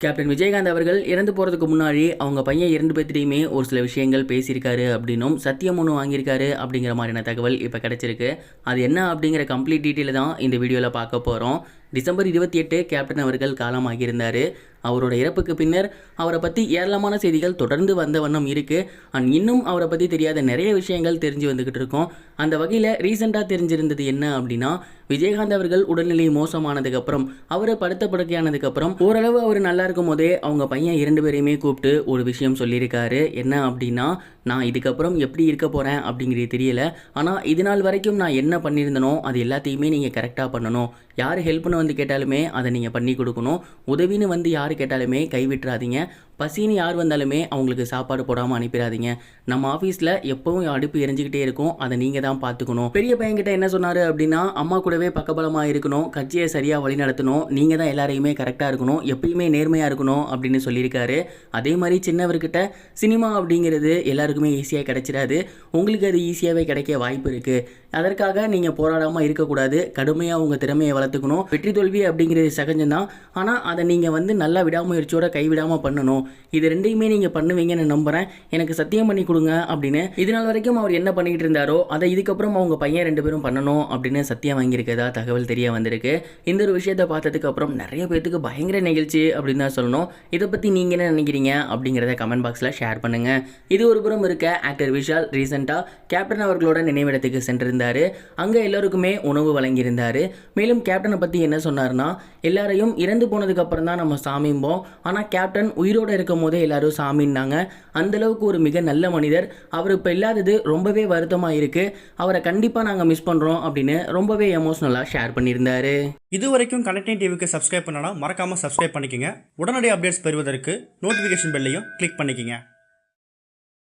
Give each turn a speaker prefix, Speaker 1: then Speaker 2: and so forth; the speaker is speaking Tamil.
Speaker 1: கேப்டன் விஜயகாந்த் அவர்கள் இறந்து போகிறதுக்கு முன்னாடி அவங்க பையன் 2 பேர்த்திட்டையுமே ஒரு சில விஷயங்கள் பேசியிருக்காரு அப்படின்னும் சத்தியம் ஒன்று வாங்கியிருக்காரு அப்படிங்கிற மாதிரியான தகவல் இப்போ கிடச்சிருக்கு. அது என்ன அப்படிங்கிற கம்ப்ளீட் டீட்டெயில் தான் இந்த வீடியோவில் பார்க்க போகிறோம். டிசம்பர் 28 கேப்டன் அவர்கள் காலமாகியிருந்தார். அவரோட இறப்புக்கு பின்னர் அவரை பற்றி ஏராளமான செய்திகள் தொடர்ந்து வந்த வண்ணம் இருக்குது. அண்ட் இன்னும் அவரை பற்றி தெரியாத நிறைய விஷயங்கள் தெரிஞ்சு வந்துக்கிட்டு இருக்கோம். அந்த வகையில் ரீசெண்டாக தெரிஞ்சிருந்தது என்ன அப்படின்னா, விஜயகாந்த் அவர்கள் உடல்நிலை மோசமானதுக்கப்புறம் அவர் படுத்த படுக்கையானதுக்கப்புறம் ஓரளவு அவர் நல்லா இருக்கும் போதே அவங்க பையன் 2 பேரையுமே கூப்பிட்டு ஒரு விஷயம் சொல்லியிருக்காரு. என்ன அப்படின்னா, நான் இதுக்கப்புறம் எப்படி இருக்க போகிறேன் அப்படிங்கிறது தெரியல, ஆனால் இது நாள் வரைக்கும் நான் என்ன பண்ணியிருந்தனோ அது எல்லாத்தையுமே நீங்கள் கரெக்டாக பண்ணணும். யார் ஹெல்ப்னு வந்து கேட்டாலுமே அதை நீங்கள் பண்ணி கொடுக்கணும். உதவின்னு வந்து யார் கேட்டாலுமே கைவிட்டுறாதீங்க. பசின்னு யார் வந்தாலுமே அவங்களுக்கு சாப்பாடு போடாமல் அனுப்பிடாதீங்க. நம்ம ஆஃபீஸில் எப்பவும் அடுப்பு எரிஞ்சிக்கிட்டே இருக்கும், அதை நீங்கள் தான் பார்த்துக்கணும். பெரிய பையன்கிட்ட என்ன சொன்னார் அப்படின்னா, அம்மா கூடவே பக்கபலமாக இருக்கணும், கட்சியை சரியாக வழி நடத்தணும், நீங்கள் தான் எல்லாரையுமே கரெக்டாக இருக்கணும், எப்பயுமே நேர்மையாக இருக்கணும் அப்படின்னு சொல்லியிருக்காரு. அதே மாதிரி சின்னவர்கிட்ட சினிமா அப்படிங்கிறது எல்லாருக்குமே ஈஸியாக கிடைச்சிடாது, உங்களுக்கு அது ஈஸியாகவே கிடைக்க வாய்ப்பு இருக்குது. அதற்காக நீங்கள் போராடாமல் இருக்கக்கூடாது, கடுமையாக உங்கள் திறமையை வளர்த்துக்கணும். வெற்றி தோல்வி அப்படிங்கிறது சகஜம்தான், ஆனால் அதை நீங்கள் வந்து நல்லா விடாமுயற்சியோட கைவிடாமல் பண்ணணும். இது ரெண்டையுமே நீங்கள் பண்ணுவீங்கன்னு நம்புகிறேன், எனக்கு சத்தியம் பண்ணி கொடுங்க அப்படின்னு இது நாள் வரைக்கும் அவர் என்ன பண்ணிக்கிட்டு இருந்தாரோ அதை இதுக்கப்புறம் அவங்க பையன் 2 பேரும் பண்ணணும் அப்படின்னு சத்தியம் வாங்கியிருக்கதா தகவல் தெரிய வந்திருக்கு. இந்த ஒரு விஷயத்தை பார்த்ததுக்கு அப்புறம் நிறைய பேருக்கு பயங்கர நிகழ்ச்சி அப்படின்னு தான் சொல்லணும். இதை பற்றி நீங்கள் என்ன நினைக்கிறீங்க அப்படிங்கிறத கமெண்ட் பாக்ஸில் ஷேர் பண்ணுங்கள். இது ஒரு புறம் இருக்க, ஆக்டர் விஷால் ரீசெண்டாக கேப்டன் அவர்களோட நினைவிடத்துக்கு சென்றிருந்தார். அங்கே எல்லோருக்குமே உணவு வழங்கியிருந்தார். மேலும் கேப்டனை பற்றி என்ன சொன்னார்னா, எல்லாரையும் இறந்து போனதுக்கு அப்புறம் தான் நம்ம சாமிம்போம், ஆனால் கேப்டன் உயிரோடு இருக்கும் போதே எல்லாரும் சாமின்னாங்க. அந்தளவுக்கு ஒரு மிக நல்ல மனிதர். அவர் இப்போ இல்லாதது ரொம்பவே வருத்தமாக இருக்குது, அவரை கண்டிப்பாக நாங்கள் மிஸ் பண்ணுறோம் அப்படின்னு ரொம்பவே எமோஷ்னலாக ஷேர் பண்ணியிருந்தாரு.
Speaker 2: இது வரைக்கும் கனெக்டிங் டிவிக்கு சப்ஸ்கிரைப் பண்ணனா மறக்காமல் சப்ஸ்கிரைப் பண்ணிக்கங்க. உடனடி அப்டேட்ஸ் பெறுவதற்கு நோட்டிஃபிகேஷன் பெல்லையும் கிளிக் பண்ணிக்கங்க.